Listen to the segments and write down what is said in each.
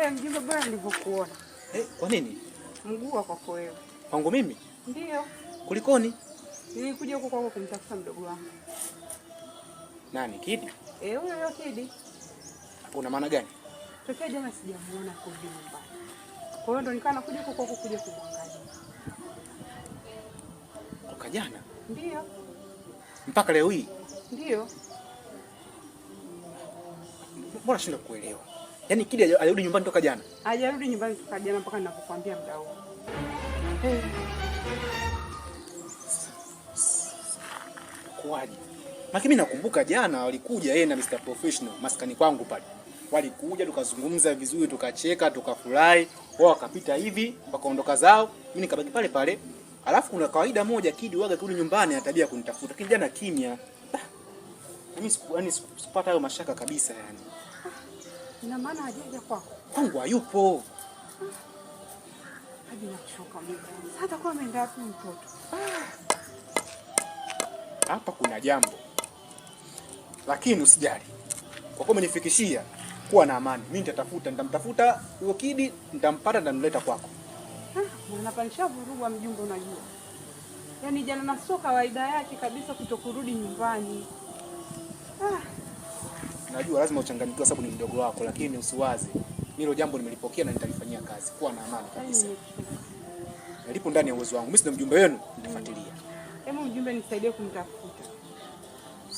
Mjumbe bwana nilivyokuona. Kwa nini? Mguu wako wewe. Kwangu mimi? Ndio. Kulikoni? Nilikuja huko kwako kumtafuta mdogo wangu. Nani, Kidi? Huyo Kidi. Una maana gani? Tokea jana sijamuona kurudi nyumbani. Kwa hiyo ndo nikawa nakuja huko kwako kuja kumwangalia. Toka jana? Ndio. Mpaka leo hii? Ndio. Mbona shida kuelewa? Yaani Kidi alirudi nyumbani toka jana? Hajarudi nyumbani toka jana mpaka ninapokuambia muda huu. Kwaje? Maki mimi nakumbuka jana walikuja yeye na Mr. Professional maskani kwangu pale. Walikuja tukazungumza vizuri, tukacheka, tukafurahi. Wao wakapita hivi wakaondoka zao, mimi nikabaki pale pale. Alafu kuna kawaida moja Kidi waga kurudi nyumbani na tabia kunitafuta. Lakini jana kimya. Mimi sikupata hayo mashaka kabisa yani. Ina maana hajaja kwako? Kwangu hayupo. Hadi nachoka mimi. Hata kwa ameenda wapi mtoto? Hapa kuna jambo. Lakini usijali. Kwa kuwa umenifikishia, kuwa na amani. Mimi nitamtafuta huyo Kidi, nitampata na nimleta kwako. Unapanisha vurugu mjumbe unajua. Yaani jana na sio kawaida yake kabisa kutokurudi nyumbani. Najua lazima uchanganyikiwe sababu ni mdogo wako, lakini usiwaze. Hilo jambo nimelipokea na nitalifanyia kazi. Kuwa na amani kabisa. Nalipo ndani ya uwezo wangu. Mimi si mjumbe wenu, nitafuatilia. Hebu mjumbe nisaidie kumtafuta.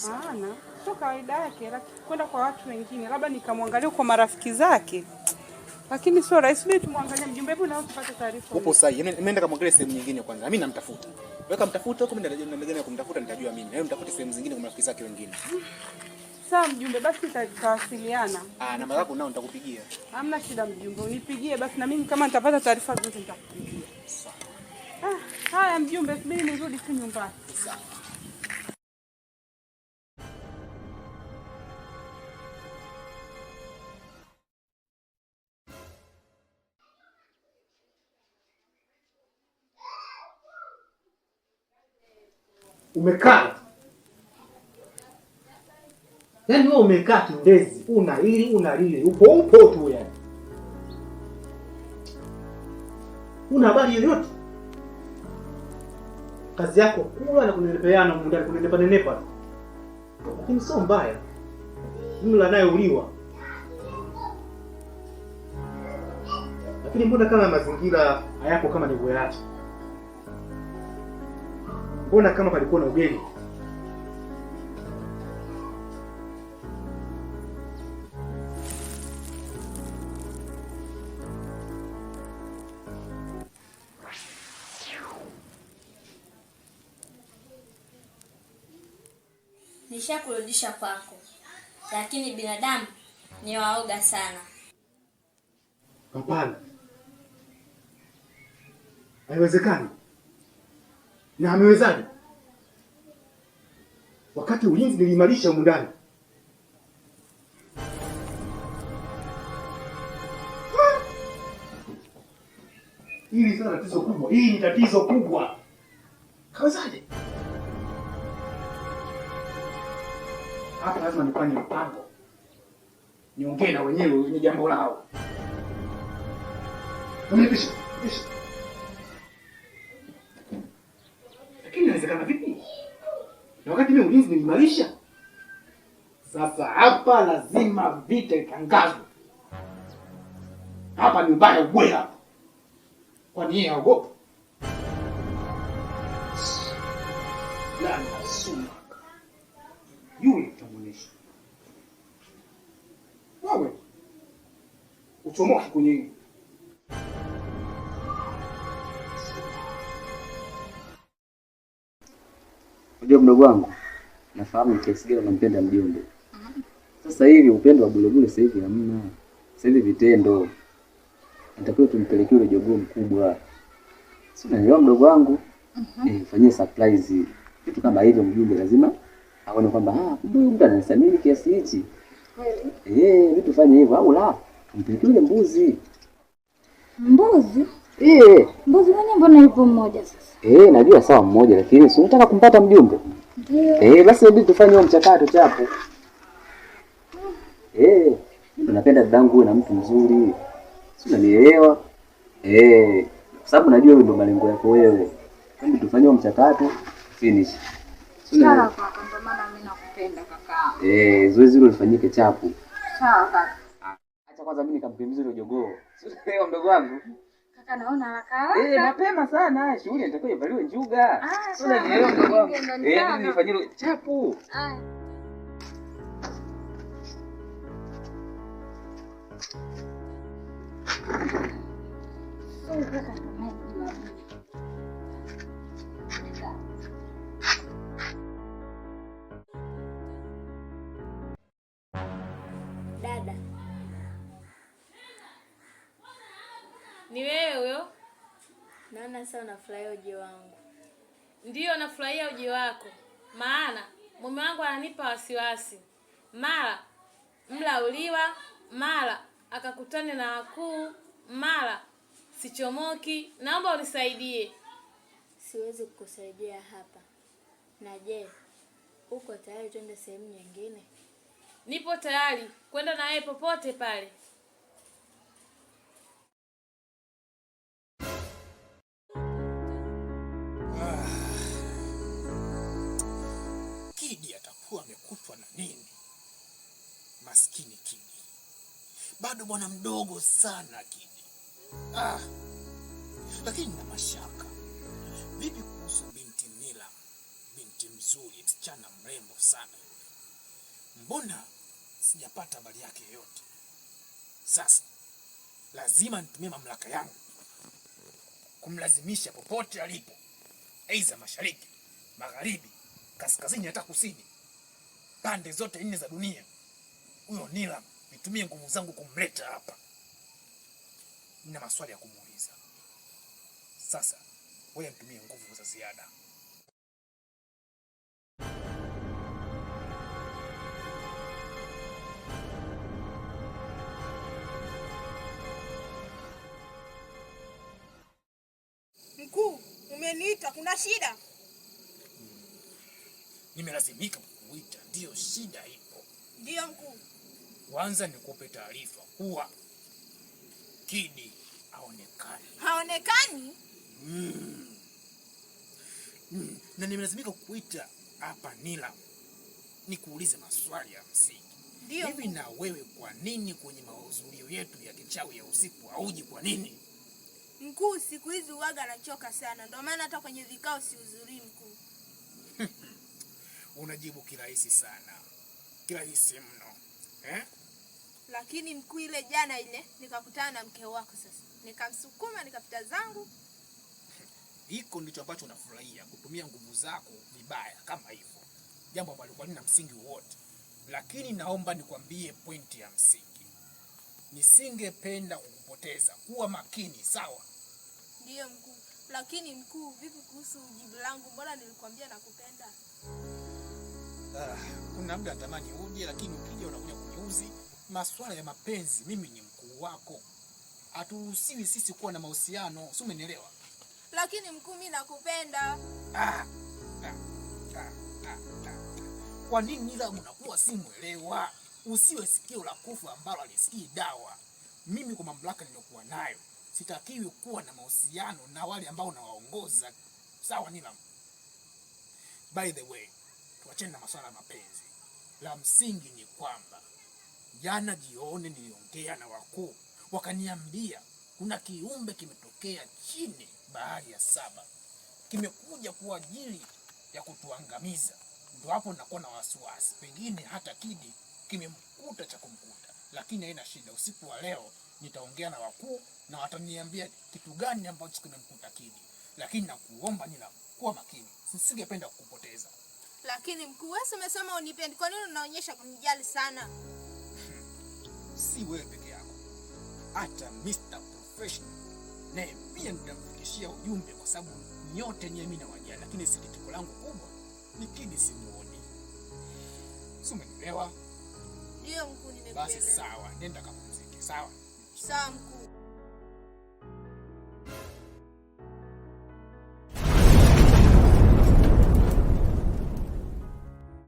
Maana sio kawaida yake kwenda kwa watu wengine, labda nikamwangalia kwa marafiki zake. Lakini sio rahisi mimi tumwangalie mjumbe, hebu nao tupate taarifa. Upo sahihi. Nimeenda kamwangalia sehemu nyingine kwanza. Mimi namtafuta. Weka mtafuta huko, mimi ndio kumtafuta nitajua mimi. Hebu mtafute sehemu zingine kwa marafiki zake wengine. Sawa mjumbe, basi tutawasiliana. Namba yako nao nitakupigia. Hamna shida mjumbe, unipigie basi na mimi kama nitapata taarifa zote nitakupigia. Sawa. Haya mjumbe, mimi nirudi tu nyumbani. Sawa. Umekaa. Yaani wewe umekaa kindezi, una hili una lile, upo tu yani. Una habari yoyote? Kazi yako kula na kunelepeana muda kunenepa. Lakini sio mbaya. Mla naye uliwa. Lakini mbona kama mazingira hayako kama nilivyoacha? Mbona kama palikuwa na ugeni? Nishakurudisha kwako. Lakini binadamu ni waoga sana. Hapana. Haiwezekani. Na amewezaje? Wakati ulinzi niliimarisha huko ndani. Hili sana tatizo kubwa. Hii ni tatizo kubwa. Kawezaje? Hapa lazima nifanye mpango. Niongee na wenyewe wenye jambo lao. Unipisha. Lakini inawezekana vipi? Na wakati mimi ulinzi niliimarisha. Sasa hapa lazima vita itangazwe. Hapa ni mbaya ubwela. Kwani yeye haogopa? La nasuma. Yule tutamuonesha. Wewe uchomoke kwenye hili. Unajua mdogo wangu, nafahamu kiasi gani unampenda mjumbe. Sasa hivi upendo wa bure sasa hivi hamna. Sasa hivi vitendo. Natakiwa tumpelekee yule jogoo mkubwa. Si unaelewa mdogo wangu? Fanyie surprise. Kitu kama hivyo mjumbe lazima aone kwamba kumbe mtu anasamini kiasi hichi. Kweli? Vitu fanye hivyo au la? Tumpelekee yule mbuzi. Mbuzi? Mbuzi mwenyewe mbona yupo mmoja sasa? Najua sawa mmoja lakini si unataka kumpata mjumbe? Ndio. Basi hebu tufanye huo mchakato chapo. Tunapenda dadangu uwe na mtu mzuri. Si unanielewa? Kwa sababu najua wewe ndo malengo yako wewe. Hebu tufanye mchakato finish. Sawa kaka, ndio maana mimi nakupenda kaka. Zoezi hilo lifanyike chapu. Sawa kaka. Acha kwanza mimi nikampimize ile jogoo. Si unaelewa mdogo wangu? Kaka naona haraka. Mapema sana. Shughuli inatakiwa ivaliwe njuga. Unanielewa mdogo wangu? Mimi nifanyie ile chapu. Dada, ni wewe huyo? Naona sasa unafurahia uje wangu. Ndiyo, nafurahia uje wako, maana mume wangu ananipa wasiwasi. Mara mlauliwa, mara akakutane na wakuu, mara sichomoki. Naomba unisaidie. Siwezi kukusaidia hapa. Na je, uko tayari twende sehemu nyingine? Nipo tayari kwenda na wewe popote pale. Kidi atakuwa amekutwa na nini? Maskini Kidi. Bado bwana mdogo sana Kidi. Lakini na mashaka. Vipi kuhusu binti Nila? Binti mzuri, msichana mrembo sana. Mbona sijapata habari yake yoyote? Sasa lazima nitumie mamlaka yangu kumlazimisha popote alipo, aidha mashariki, magharibi, kaskazini, hata kusini, pande zote 4 za dunia, huyo Nila nitumie nguvu zangu kumleta hapa. Nina maswali ya kumuuliza. Sasa wewe nitumie nguvu za ziada. Mkuu, umeniita, kuna shida? Nimelazimika kukuita, ndiyo shida ipo. Ndiyo mkuu. Kwanza nikupe taarifa kuwa Kidi haonekani. Haonekani? Na nimelazimika kukuita hapa Nila nikuulize maswali ya msingi. Ndiyo. Hivi na wewe kwa nini kwenye mahudhurio yetu ya kichawi ya usiku hauji kwa nini? Mkuu, siku hizi uwaga anachoka sana. Ndio maana hata kwenye vikao sihudhurii mkuu. Unajibu kirahisi sana. Kirahisi mno. Lakini mkuu, ile jana ile nikakutana na mke wako sasa. Nikamsukuma nikapita zangu. Hiko ndicho ambacho unafurahia, kutumia nguvu zako vibaya kama hivyo. Jambo ambalo kwa lina msingi wote. Lakini naomba nikwambie pointi ya msingi. Nisingependa kukupoteza. Kuwa makini, sawa? Ndiyo mkuu. Lakini mkuu, vipi kuhusu jibu langu? Mbona nilikwambia nakupenda? Kuna muda natamani uje, lakini ukija unakuja kuniuzi. Masuala ya mapenzi, mimi ni mkuu wako. Haturuhusiwi sisi kuwa na mahusiano, si umenielewa? Lakini mkuu, mimi nakupenda. Kwa nini Nila unakuwa si mwelewa? Usiwe sikio la kufa ambalo alisikii dawa. Mimi kwa mamlaka niliyokuwa nayo, sitakiwi kuwa na mahusiano na wale ambao nawaongoza. Sawa Nila? By the way, tuachane na masuala ya mapenzi. La msingi ni kwamba jana jioni niliongea na wakuu, wakaniambia kuna kiumbe kimetokea chini bahari ya Saba. Kimekuja kwa ajili ya kutuangamiza. Ndio hapo nakuwa na wasiwasi. Pengine hata Kidi kimemkuta cha kumkuta. Lakini haina shida, usiku wa leo nitaongea na wakuu na wataniambia kitu gani ambacho kimemkuta Kidi. Lakini nakuomba Nila, kuwa makini. Sisingependa kukupoteza. Lakini mkuu, wewe umesema unipendi. Kwa nini unaonyesha kunijali sana? Si wewe peke yako. Hata Mr. Professional naye pia nitamfikishia ujumbe, kwa sababu nyote ni mimi na wajana. Lakini sikitiko langu kubwa ni Kidi simuoni. Si umenielewa? Ndiyo mkuu, nimekuelewa. Basi sawa, nenda kapumzike, sawa? Sawa mkuu.